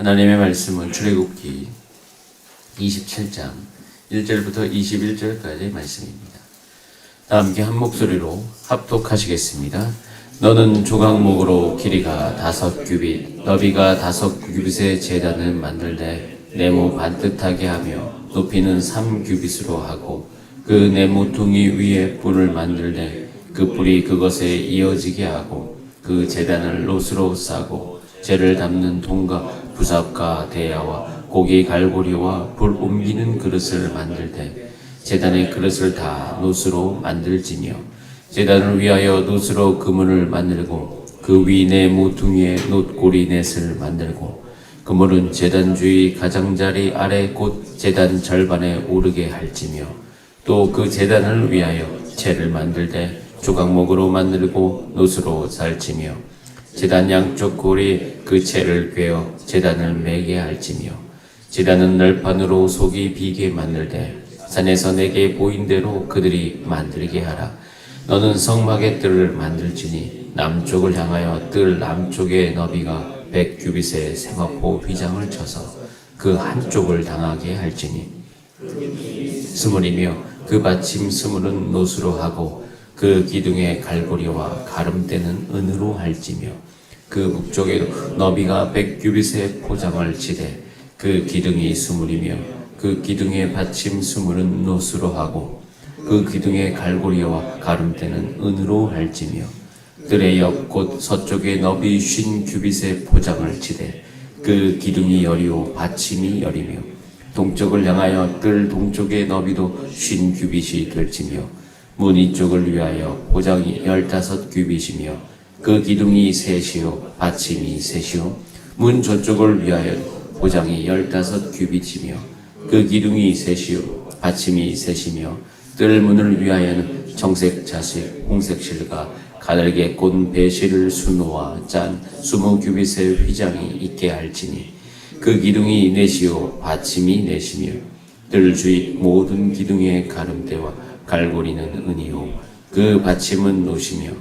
하나님의 말씀은 출애굽기 27장 1절부터 21절까지의 말씀입니다. 다 함께 한 목소리로 합독하시겠습니다. 너는 조각목으로 길이가 5규빗, 너비가 5규빗의 제단을 만들되 네모 반듯하게 하며 높이는 3규빗으로 하고 그 네모퉁이 위에 뿔을 만들되 그 뿔이 그것에 이어지게 하고 그 제단을 롯으로 싸고 재를 담는 통과 부삽과 대야와 고기 갈고리와 불 옮기는 그릇을 만들되 제단의 그릇을 다 놋으로 만들지며 제단을 위하여 놋으로 그물을 만들고 그 위 네모퉁이에 놋고리 넷을 만들고 그물은 제단 주위 가장자리 아래 곧 제단 절반에 오르게 할지며 또 그 제단을 위하여 재를 만들되 조각목으로 만들고 놋으로 살지며 제단 양쪽 고리 그 채를 꿰어 제단을 매게 할지며 제단은 널판으로 속이 비게 만들되 산에서 내게 보인 대로 그들이 만들게 하라. 너는 성막의 뜰을 만들지니 남쪽을 향하여 뜰 남쪽의 너비가 100규빗의 세마포 휘장을 쳐서 그 한쪽을 당하게 할지니 스물이며 그 받침 스물은 놋으로 하고 그 기둥의 갈고리와 가름대는 은으로 할지며 그 북쪽에도 너비가 100규빗의 포장을 치되 그 기둥이 스물이며 그 기둥의 받침 스물은 놋으로 하고 그 기둥의 갈고리와 가름대는 은으로 할지며 뜰의 옆 곧 서쪽에 너비 50규빗의 포장을 치되 그 기둥이 열이요 받침이 열이며 동쪽을 향하여 뜰 동쪽의 너비도 50규빗이 될지며 문 이쪽을 위하여 포장이 15규빗이며 그 기둥이 셋이요 받침이 셋이요 문 저쪽을 위하여 포장이 15규빗이며 그 기둥이 셋이요 받침이 셋이며 뜰 문을 위하여는 청색 자식 홍색 실과 가늘게 꼰 배실을 수놓아 짠 20규빗의 휘장이 있게 할지니 그 기둥이 넷이요 받침이 넷이며 뜰 주위 모든 기둥의 가름대와 갈고리는 은이요 그 받침은 놋이며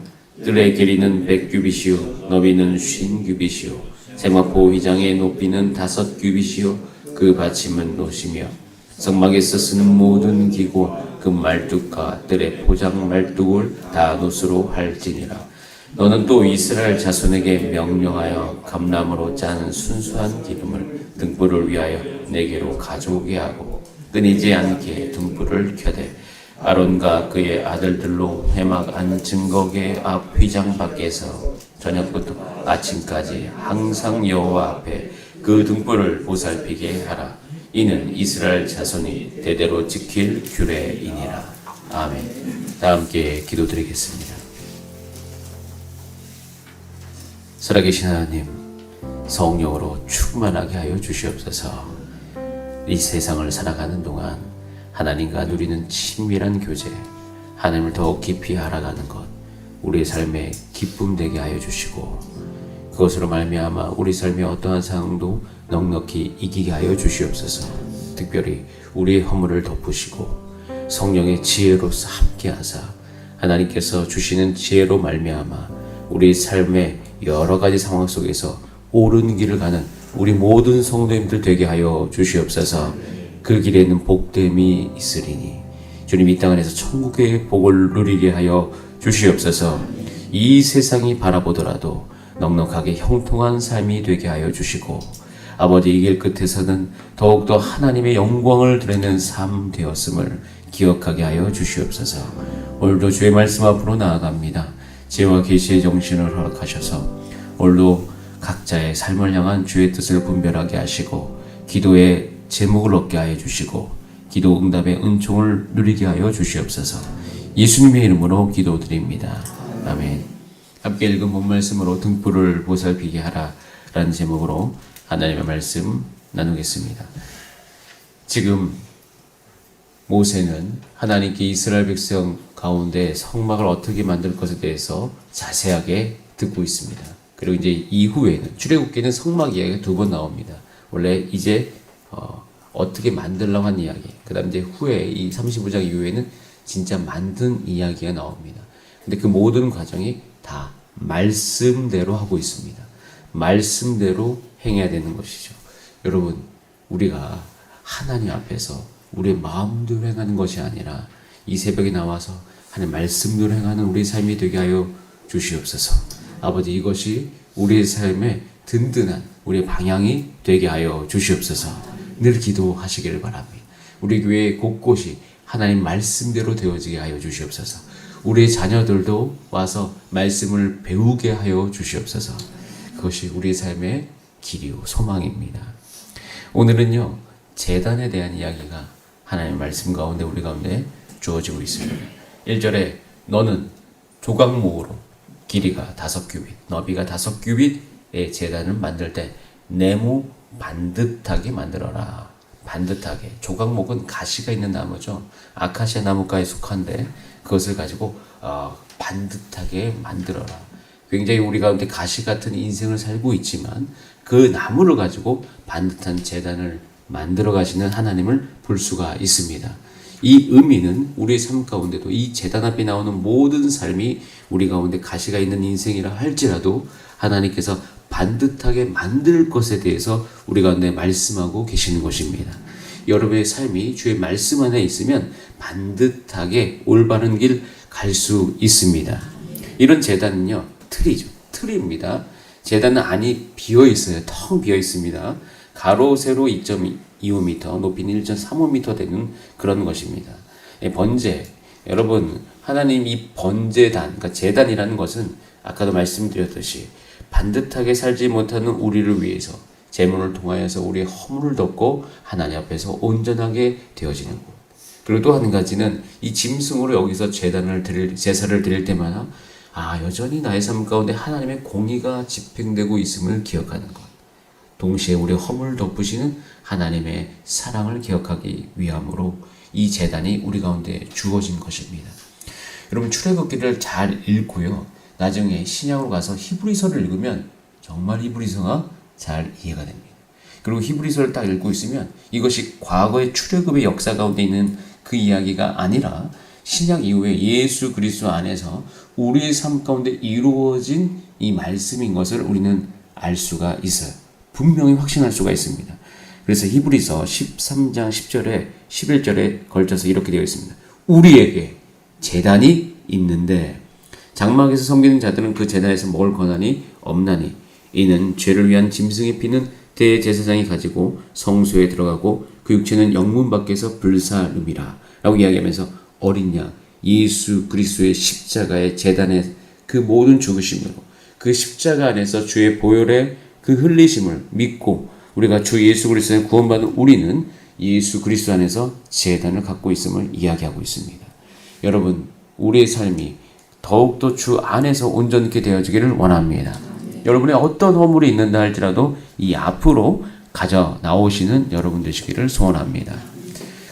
뜰의 길이는 100규빗이요 너비는 50규빗이요 세마포 휘장의 높이는 5규빗이요 그 받침은 놋이며 성막에서 쓰는 모든 기구 그 말뚝과 뜰의 포장 말뚝을 다 놋으로 할지니라. 너는 또 이스라엘 자손에게 명령하여 감람으로 짠 순수한 기름을 등불을 위하여 내게로 가져오게 하고 끊이지 않게 등불을 켜되 아론과 그의 아들들로 회막 안 증거계 앞 휘장 밖에서 저녁부터 아침까지 항상 여호와 앞에 그 등불을 보살피게 하라. 이는 이스라엘 자손이 대대로 지킬 규례이니라. 아멘. 다 함께 기도드리겠습니다. 살아계신 하나님, 성령으로 충만하게 하여 주시옵소서. 이 세상을 살아가는 동안 하나님과 누리는 친밀한 교제, 하나님을 더욱 깊이 알아가는 것, 우리의 삶에 기쁨 되게 하여 주시고 그것으로 말미암아 우리 삶의 어떠한 상황도 넉넉히 이기게 하여 주시옵소서. 특별히 우리의 허물을 덮으시고 성령의 지혜로서 함께하사 하나님께서 주시는 지혜로 말미암아 우리 삶의 여러 가지 상황 속에서 옳은 길을 가는 우리 모든 성도님들 되게 하여 주시옵소서. 그 길에는 복됨이 있으리니 주님 이 땅 안에서 천국의 복을 누리게 하여 주시옵소서. 이 세상이 바라보더라도 넉넉하게 형통한 삶이 되게 하여 주시고 아버지 이 길 끝에서는 더욱더 하나님의 영광을 드리는 삶 되었음을 기억하게 하여 주시옵소서. 오늘도 주의 말씀 앞으로 나아갑니다. 지혜와 계시의 정신을 허락하셔서 오늘도 각자의 삶을 향한 주의 뜻을 분별하게 하시고 기도의 제목을 얻게 하여 주시고 기도 응답의 은총을 누리게 하여 주시옵소서. 예수님의 이름으로 기도드립니다. 아멘. 함께 읽은 본 말씀으로 등불을 보살피게 하라 라는 제목으로 하나님의 말씀 나누겠습니다. 지금 모세는 하나님께 이스라엘 백성 가운데 성막을 어떻게 만들 것에 대해서 자세하게 듣고 있습니다. 그리고 이제 이후에는 출애굽기는 성막 이야기가 2번 나옵니다. 원래 이제 어떻게 만들려고 한 이야기, 그 다음 이제 후에 이 35장 이후에는 진짜 만든 이야기가 나옵니다. 근데 그 모든 과정이 다 말씀대로 하고 있습니다. 말씀대로 행해야 되는 것이죠. 여러분, 우리가 하나님 앞에서 우리의 마음대로 행하는 것이 아니라 이 새벽에 나와서 하나님 말씀대로 행하는 우리의 삶이 되게 하여 주시옵소서. 아버지, 이것이 우리의 삶의 든든한 우리의 방향이 되게 하여 주시옵소서. 늘 기도하시기를 바랍니다. 우리 교회 곳곳이 하나님 말씀대로 되어지게 하여 주시옵소서. 우리의 자녀들도 와서 말씀을 배우게 하여 주시옵소서. 그것이 우리의 삶의 길이요 소망입니다. 오늘은요, 제단에 대한 이야기가 하나님의 말씀 가운데 우리 가운데 주어지고 있습니다. 1절에 너는 조각목으로 길이가 5규빗, 너비가 5규빗의 제단을 만들 때 네모 반듯하게 만들어라. 반듯하게. 조각목은 가시가 있는 나무죠. 아카시아 나무과에 속한데 그것을 가지고 반듯하게 만들어라. 굉장히 우리 가운데 가시 같은 인생을 살고 있지만 그 나무를 가지고 반듯한 제단을 만들어 가시는 하나님을 볼 수가 있습니다. 이 의미는 우리의 삶 가운데도 이 제단 앞에 나오는 모든 삶이 우리 가운데 가시가 있는 인생이라 할지라도 하나님께서 반듯하게 만들 것에 대해서 우리 가운데 말씀하고 계시는 것입니다. 여러분의 삶이 주의 말씀 안에 있으면 반듯하게 올바른 길 갈 수 있습니다. 이런 제단은요, 틀이죠. 틀입니다. 제단은 안이 비어 있어요. 텅 비어 있습니다. 가로 세로 2.25m, 높이는 1.35m 되는 그런 것입니다. 번제, 여러분, 하나님 이 번제단, 그러니까 제단이라는 것은 아까도 말씀드렸듯이 반듯하게 살지 못하는 우리를 위해서 제물을 통하여서 우리의 허물을 덮고 하나님 앞에서 온전하게 되어지는 것. 그리고 또 한 가지는 이 짐승으로 여기서 제사를 드릴 때마다 여전히 나의 삶 가운데 하나님의 공의가 집행되고 있음을 기억하는 것. 동시에 우리의 허물을 덮으시는 하나님의 사랑을 기억하기 위함으로 이 제단이 우리 가운데 주어진 것입니다. 여러분, 출애굽기를 잘 읽고요. 나중에 신약으로 가서 히브리서를 읽으면 정말 히브리서가 잘 이해가 됩니다. 그리고 히브리서를 딱 읽고 있으면 이것이 과거의 출애굽의 역사 가운데 있는 그 이야기가 아니라 신약 이후에 예수 그리스도 안에서 우리의 삶 가운데 이루어진 이 말씀인 것을 우리는 알 수가 있어요. 분명히 확신할 수가 있습니다. 그래서 히브리서 13장 10절에 11절에 걸쳐서 이렇게 되어 있습니다. 우리에게 제단이 있는데 장막에서 섬기는 자들은 그 제단에서 먹을 권한이 없나니 이는 죄를 위한 짐승의 피는 대제사장이 가지고 성소에 들어가고 그 육체는 영문 밖에서 불사름이라 라고 이야기하면서 어린 양 예수 그리스도의 십자가의 제단의 그 모든 죽으심으로 그 십자가 안에서 주의 보혈의 그 흘리심을 믿고 우리가 주 예수 그리스도에 구원받은 우리는 예수 그리스도 안에서 제단을 갖고 있음을 이야기하고 있습니다. 여러분, 우리의 삶이 더욱더 주 안에서 온전케 되어지기를 원합니다. 여러분의 어떤 허물이 있는다 할지라도 이 앞으로 가져 나오시는 여러분 되시기를 소원합니다.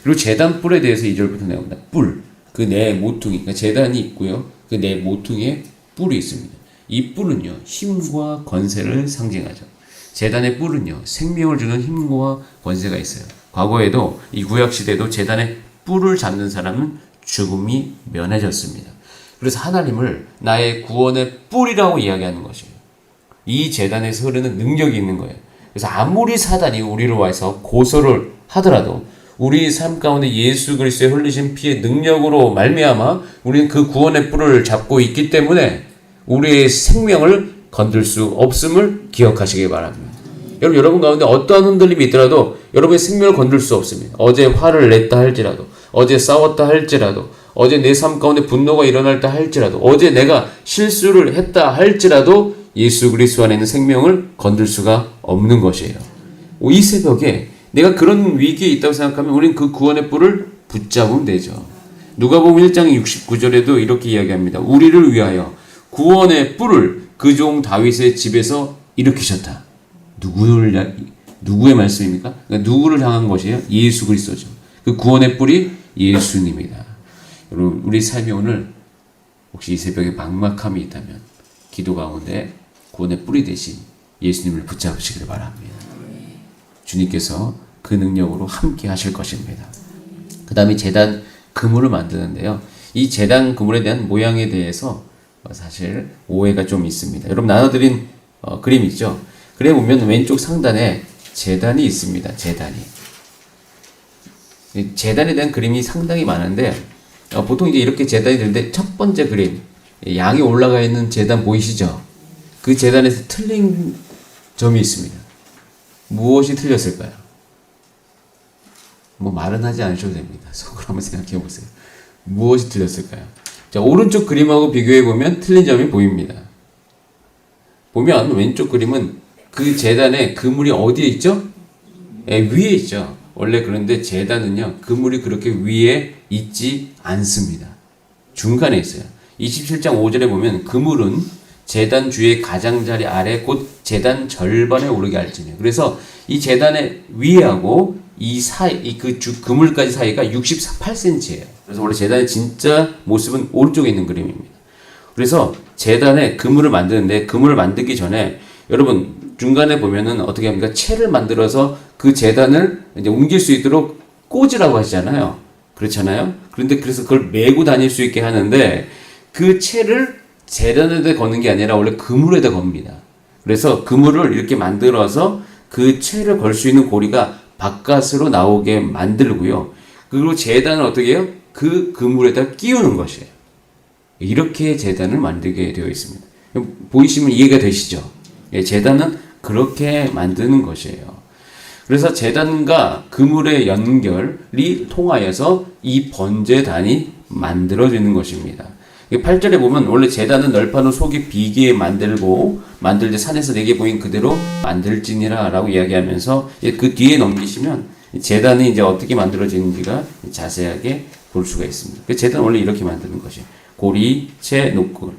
그리고 제단 뿔에 대해서 2절부터 나옵니다. 뿔, 그 네 모퉁이, 그러니까 제단이 있고요. 그 네 모퉁이에 뿔이 있습니다. 이 뿔은요, 힘과 권세를 상징하죠. 제단의 뿔은요, 생명을 주는 힘과 권세가 있어요. 과거에도 이 구약 시대도 제단의 뿔을 잡는 사람은 죽음이 면해졌습니다. 그래서 하나님을 나의 구원의 뿔이라고 이야기하는 것이에요. 이 제단에서 흐르는 능력이 있는 거예요. 그래서 아무리 사단이 우리를 와서 고소를 하더라도 우리 삶 가운데 예수 그리스도의 흘리신 피의 능력으로 말미암아 우리는 그 구원의 뿔을 잡고 있기 때문에 우리의 생명을 건들 수 없음을 기억하시기 바랍니다. 여러분 가운데 어떠한 흔들림이 있더라도 여러분의 생명을 건들 수 없습니다. 어제 화를 냈다 할지라도, 어제 싸웠다 할지라도, 어제 내 삶 가운데 분노가 일어날 다 할지라도, 어제 내가 실수를 했다 할지라도 예수 그리스도 안에 있는 생명을 건들 수가 없는 것이에요. 이 새벽에 내가 그런 위기에 있다고 생각하면 우리는 그 구원의 뿔을 붙잡으면 되죠. 누가복음 1장 69절에도 이렇게 이야기합니다. 우리를 위하여 구원의 뿔을 그 종 다윗의 집에서 일으키셨다. 누구의 말씀입니까? 그러니까 누구를 향한 것이에요? 예수 그리스도죠. 그 구원의 뿔이 예수님이다. 여러분, 우리 삶이 오늘 혹시 이 새벽에 막막함이 있다면 기도 가운데 구원의 뿔이 되신 예수님을 붙잡으시길 바랍니다. 주님께서 그 능력으로 함께 하실 것입니다. 그 다음에 제단 그물을 만드는데요. 이 제단 그물에 대한 모양에 대해서 사실 오해가 좀 있습니다. 여러분 나눠드린 그림 있죠? 그래 보면 왼쪽 상단에 제단이 있습니다. 제단에 대한 그림이 상당히 많은데 보통 이제 이렇게 제단이 되는데 첫 번째 그림 양이 올라가 있는 제단 보이시죠? 그 제단에서 틀린 점이 있습니다. 무엇이 틀렸을까요? 뭐 말은 하지 않으셔도 됩니다. 속으로 한번 생각해 보세요. 무엇이 틀렸을까요? 자, 오른쪽 그림하고 비교해 보면 틀린 점이 보입니다. 보면 왼쪽 그림은 그 제단에 그물이 어디에 있죠? 위에 있죠. 원래 그런데 제단은요, 그물이 그렇게 위에 있지 않습니다. 중간에 있어요. 27장 5절에 보면 그물은 제단 주의 가장자리 아래 곧 제단 절반에 오르게 할지니. 그래서 이 제단의 위에하고 이 사이, 그물까지 사이가 68cm예요. 그래서 원래 제단의 진짜 모습은 오른쪽에 있는 그림입니다. 그래서 제단에 그물을 만드는데 그물을 만들기 전에 여러분 중간에 보면은 어떻게 합니까? 채를 만들어서 그 제단을 이제 옮길 수 있도록 꽂으라고 하시잖아요. 그렇잖아요. 그런데 그래서 그걸 메고 다닐 수 있게 하는데 그 채를 제단에다 거는 게 아니라 원래 그물에다 겁니다. 그래서 그물을 이렇게 만들어서 그 채를 걸 수 있는 고리가 바깥으로 나오게 만들고요. 그리고 제단을 어떻게 해요? 그 그물에다 끼우는 것이에요. 이렇게 제단을 만들게 되어 있습니다. 보이시면 이해가 되시죠? 예, 제단은 그렇게 만드는 것이에요. 그래서 제단과 그물의 연결이 통하여서 이 번제단이 만들어지는 것입니다. 8절에 보면 원래 제단은 널판으로 속이 비게 만들고 만들 때 산에서 내게 보인 그대로 만들지니라 라고 이야기하면서 그 뒤에 넘기시면 제단이 이제 어떻게 만들어지는지가 자세하게 볼 수가 있습니다. 그 제단은 원래 이렇게 만드는 것이에요. 고리, 채, 녹굴.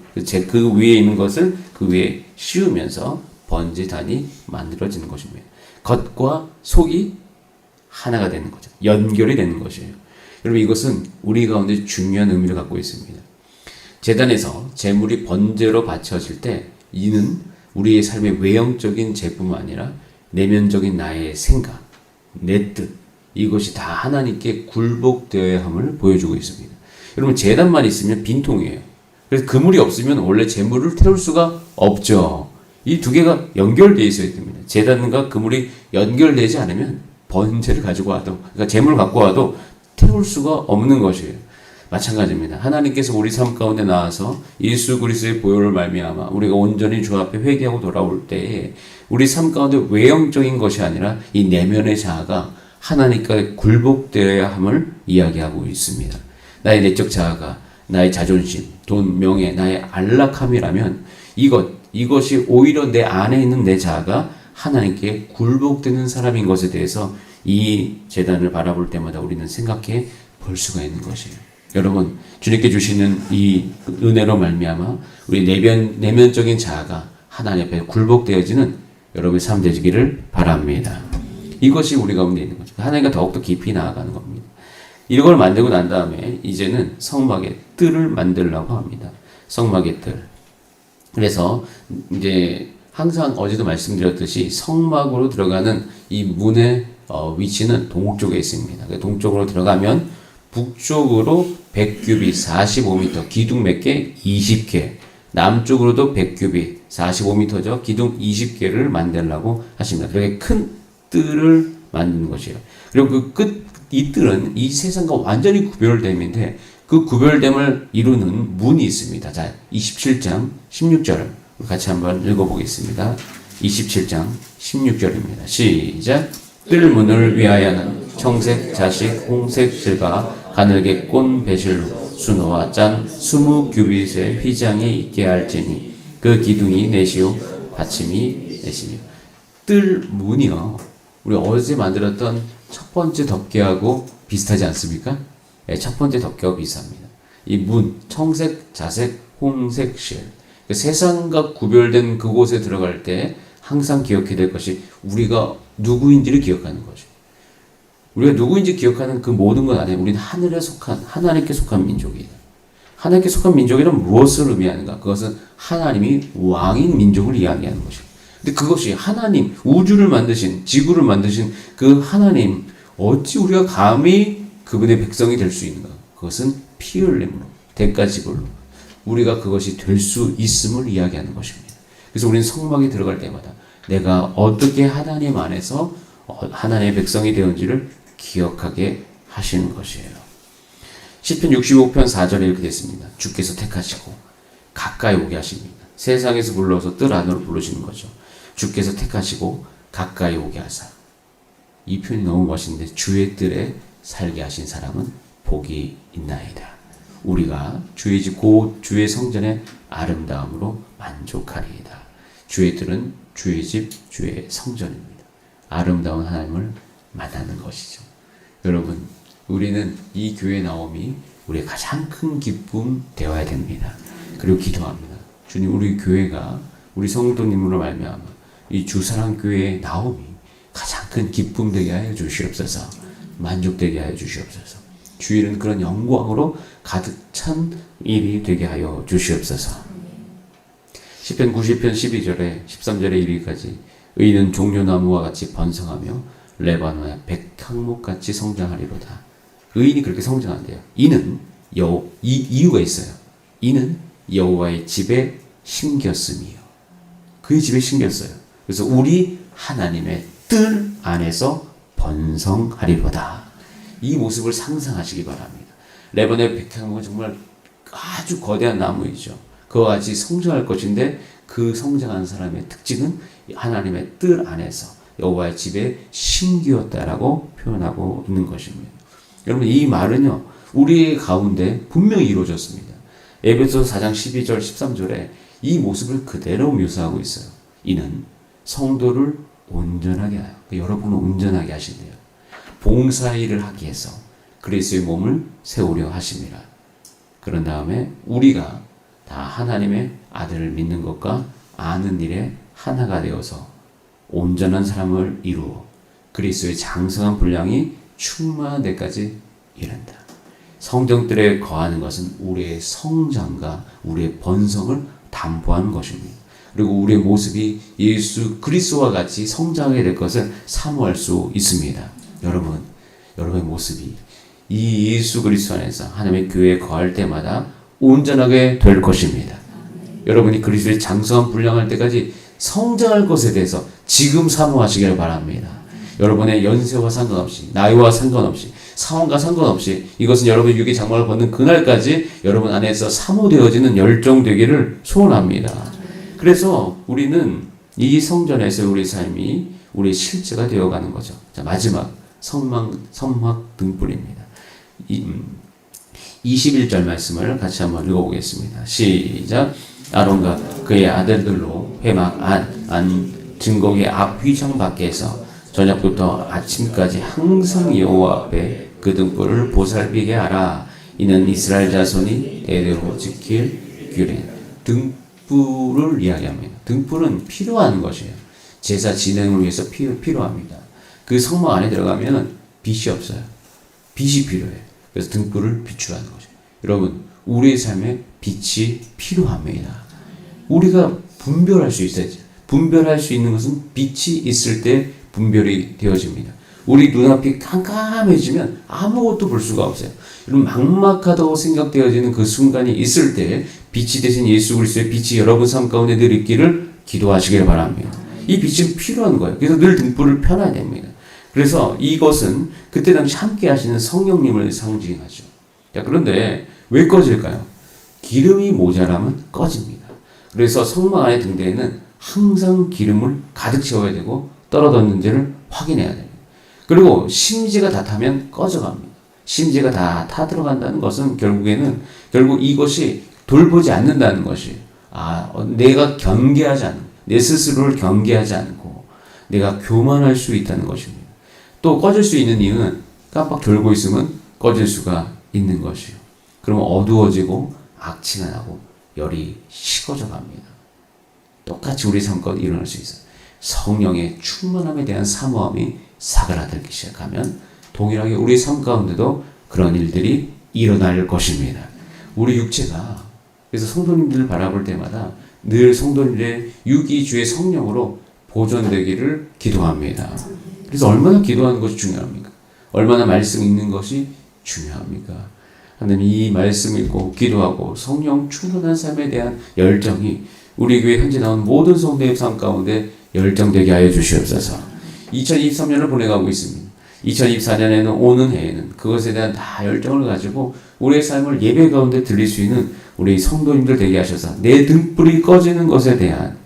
그 위에 있는 것을 그 위에 씌우면서 번제단이 만들어지는 것입니다. 겉과 속이 하나가 되는 거죠. 연결이 되는 것이에요. 여러분 이것은 우리 가운데 중요한 의미를 갖고 있습니다. 제단에서 제물이 번제로 바쳐질 때 이는 우리의 삶의 외형적인 제뿐만 아니라 내면적인 나의 생각, 내 뜻, 이것이 다 하나님께 굴복되어야 함을 보여주고 있습니다. 여러분 제단만 있으면 빈통이에요. 그래서 그물이 없으면 원래 제물을 태울 수가 없죠. 이 두 개가 연결되어 있어야 됩니다. 제단과 그물이 연결되지 않으면 번제를 가지고 와도, 그러니까 제물을 갖고 와도 태울 수가 없는 것이에요. 마찬가지입니다. 하나님께서 우리 삶 가운데 나와서 예수 그리스도의 보혈을 말미암아 우리가 온전히 주 앞에 회개하고 돌아올 때에 우리 삶 가운데 외형적인 것이 아니라 이 내면의 자아가 하나님께 굴복되어야 함을 이야기하고 있습니다. 나의 내적 자아가 나의 자존심, 돈, 명예, 나의 안락함이라면 이것이 오히려 내 안에 있는 내 자아가 하나님께 굴복되는 사람인 것에 대해서 이 제단을 바라볼 때마다 우리는 생각해 볼 수가 있는 것이에요. 여러분, 주님께 주시는 이 은혜로 말미암아 우리 내면적인 자아가 하나님 앞에 굴복되어지는 여러분의 삶 되시기를 바랍니다. 이것이 우리 가운데 있는 거죠. 하나님과 더욱더 깊이 나아가는 겁니다. 이걸 만들고 난 다음에 이제는 성막의 뜰을 만들려고 합니다. 성막의 뜰. 그래서 이제 항상 어제도 말씀드렸듯이 성막으로 들어가는 이 문의 위치는 동쪽에 있습니다. 동쪽으로 들어가면 북쪽으로 100규빗 45m, 기둥 몇 개? 20개. 남쪽으로도 100규빗 45m죠. 기둥 20개를 만들려고 하십니다. 그렇게 큰 뜰을 만드는 것이에요. 그리고 이 뜰은 이 세상과 완전히 구별됨인데 그 구별됨을 이루는 문이 있습니다. 자, 27장 16절 같이 한번 읽어보겠습니다. 27장 16절입니다. 시작. 뜰문을 위하여는 청색, 자식, 홍색 실과 가늘게 꼰 배실로 수노와 짠 20규빗의 휘장이 있게 할지니 그 기둥이 넷이요 받침이 넷이며. 뜰문이요. 우리 어제 만들었던 첫 번째 덮개하고 비슷하지 않습니까? 네, 첫 번째 덮개하고 비슷합니다. 이 문, 청색, 자색, 홍색 실. 세상과 구별된 그곳에 들어갈 때 항상 기억해야 될 것이 우리가 누구인지를 기억하는 거죠. 우리가 누구인지 기억하는 그 모든 것 안에 우리는 하늘에 속한, 하나님께 속한 민족이다. 하나님께 속한 민족이란 무엇을 의미하는가? 그것은 하나님이 왕인 민족을 이야기하는 것입니다. 근데 그것이 하나님, 우주를 만드신, 지구를 만드신 그 하나님, 어찌 우리가 감히 그분의 백성이 될 수 있는가? 그것은 피 흘림으로, 대가 지불로 우리가 그것이 될 수 있음을 이야기하는 것입니다. 그래서 우리는 성막에 들어갈 때마다 내가 어떻게 하나님 안에서 하나님의 백성이 되었는지를 기억하게 하시는 것이에요. 시편 65편 4절에 이렇게 됐습니다. 주께서 택하시고 가까이 오게 하십니다. 세상에서 불러서 뜰 안으로 부르시는 거죠. 주께서 택하시고 가까이 오게 하사. 이 표현이 너무 멋있는데, 주의 뜰에 살게 하신 사람은 복이 있나이다. 우리가 주의 집 곧 주의 성전의 아름다움으로 만족하리이다. 주의 뜰은 주의 집 주의 성전입니다. 아름다운 하나님을 만나는 것이죠. 여러분, 우리는 이 교회 나옴이 우리의 가장 큰 기쁨 되어야 됩니다. 그리고 기도합니다. 주님, 우리 교회가 우리 성도님으로 말미암아 이 주사랑교회의 나옴이 가장 큰 기쁨 되게 하여 주시옵소서. 만족되게 하여 주시옵소서. 주일은 그런 영광으로 가득 찬 일이 되게 하여 주시옵소서. 시편 90편 12절에 13절에 이르기까지 의인은 종려나무와 같이 번성하며 레바논의 백향목같이 성장하리로다. 의인이 그렇게 성장한대요. 이는 이유가 있어요. 이는 여호와의 집에 심겼음이요. 그의 집에 심겼어요. 그래서 우리 하나님의 뜰 안에서 번성하리로다. 이 모습을 상상하시기 바랍니다. 레바논의 백향목은 정말 아주 거대한 나무이죠. 그와 같이 성장할 것인데, 그 성장한 사람의 특징은 하나님의 뜰 안에서 여호와의 집에 심기었다라고 표현하고 있는 것입니다. 여러분, 이 말은요, 우리 가운데 분명히 이루어졌습니다. 에베소서 4장 12절 13절에 이 모습을 그대로 묘사하고 있어요. 이는 성도를 온전하게 하여, 여러분을 온전하게 하신대요. 봉사일을 하기 위해서 그리스도의 몸을 세우려 하심이라. 그런 다음에 우리가 다 하나님의 아들을 믿는 것과 아는 일에 하나가 되어서 온전한 사람을 이루어 그리스도의 장성한 분량이 충만한 데까지 이른다. 성전들에 거하는 것은 우리의 성장과 우리의 번성을 담보하는 것입니다. 그리고 우리의 모습이 예수 그리스도와 같이 성장하게 될 것을 사모할 수 있습니다. 여러분의 모습이 이 예수 그리스도 안에서 하나님의 교회에 거할 때마다 온전하게 될 것입니다. 여러분이 그리스도의 장성한 분량할 때까지 성장할 것에 대해서 지금 사모하시기를 바랍니다. 여러분의 연세와 상관없이, 나이와 상관없이, 상황과 상관없이 이것은 여러분의 육의 장막을 벗는 그날까지 여러분 안에서 사모되어지는 열정되기를 소원합니다. 그래서 우리는 이 성전에서 우리 삶이 우리의 실제가 되어가는 거죠. 자, 마지막 선막 등불입니다. 21절 말씀을 같이 한번 읽어보겠습니다. 시작. 아론과 그의 아들들로 회막 안 증거의 앞 휘장 밖에서 저녁부터 아침까지 항상 여호와 앞에 그 등불을 보살피게 하라. 이는 이스라엘 자손이 대대로 지킬 규례. 등불을 이야기합니다. 등불은 필요한 것이에요. 제사 진행을 위해서 필요합니다. 그 성막 안에 들어가면 빛이 없어요. 빛이 필요해요. 그래서 등불을 비추라는 거죠. 여러분, 우리의 삶에 빛이 필요합니다. 우리가 분별할 수 있어야죠. 분별할 수 있는 것은 빛이 있을 때 분별이 되어집니다. 우리 눈앞이 깜깜해지면 아무것도 볼 수가 없어요. 이런 막막하다고 생각되어지는 그 순간이 있을 때 빛이 되신 예수 그리스도의 빛이 여러분 삶 가운데 늘 있기를 기도하시길 바랍니다. 이 빛은 필요한 거예요. 그래서 늘 등불을 펴놔야 됩니다. 그래서 이것은 그때 당시 함께 하시는 성령님을 상징하죠. 자, 그런데 왜 꺼질까요? 기름이 모자라면 꺼집니다. 그래서 성막 안의 등대에는 항상 기름을 가득 채워야 되고 떨어졌는지를 확인해야 됩니다. 그리고 심지가 다 타면 꺼져갑니다. 심지가 다 타 들어간다는 것은 결국 이것이 돌보지 않는다는 것이에요. 내가 경계하지 않는, 내 스스로를 경계하지 않고 내가 교만할 수 있다는 것입니다. 또 꺼질 수 있는 이유는 깜빡 졸고 있으면 꺼질 수가 있는 것이에요. 그러면 어두워지고 악취가 나고 열이 식어져 갑니다. 똑같이 우리 삶 가운데 일어날 수 있어요. 성령의 충만함에 대한 사모함이 사그라들기 시작하면 동일하게 우리 삶 가운데도 그런 일들이 일어날 것입니다. 우리 육체가, 그래서 성도님들을 바라볼 때마다 늘 성도님들의 육이 주의 성령으로 보존되기를 기도합니다. 그래서 얼마나 기도하는 것이 중요합니까? 얼마나 말씀 읽는 것이 중요합니까? 하나님, 이 말씀 읽고 기도하고 성령 충만한 삶에 대한 열정이 우리 교회 현재 나온 모든 성도의 삶 가운데 열정되게 하여 주시옵소서. 2023년을 보내가고 있습니다. 2024년에는 오는 해에는 그것에 대한 다 열정을 가지고 우리의 삶을 예배 가운데 드릴 수 있는 우리 성도님들 되게 하셔서 내 등불이 꺼지는 것에 대한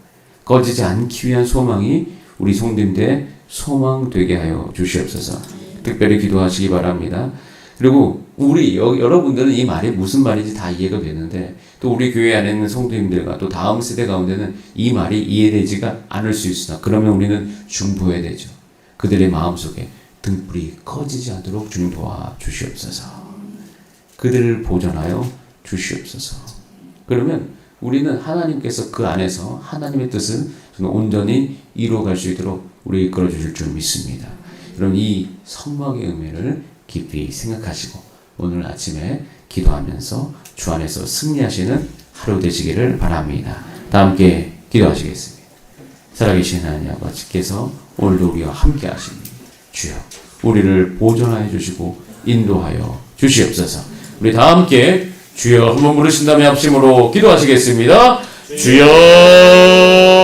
꺼지지 않기 위한 소망이 우리 성도님들의 소망 되게 하여 주시옵소서. 특별히 기도하시기 바랍니다. 그리고 우리 여러분들은 이 말이 무슨 말인지 다 이해가 되는데 또 우리 교회 안에 있는 성도님들과 또 다음 세대 가운데는 이 말이 이해되지가 않을 수 있으나 그러면 우리는 중보해야 되죠. 그들의 마음속에 등불이 꺼지지 않도록 중도하 주시옵소서. 그들을 보존하여 주시옵소서. 그러면 우리는 하나님께서 그 안에서 하나님의 뜻을 온전히 이루어갈 수 있도록 우리 이끌어 주실 줄 믿습니다. 여러분 이 성막의 의미를 깊이 생각하시고 오늘 아침에 기도하면서 주 안에서 승리하시는 하루 되시기를 바랍니다. 다 함께 기도하시겠습니다. 살아계신 하나님 아버지께서 오늘도 우리와 함께 하십니다. 주여 우리를 보존하여 주시고 인도하여 주시옵소서. 우리 다 함께 주여 한번 부르신 다음에 합심으로 기도하시겠습니다. 주여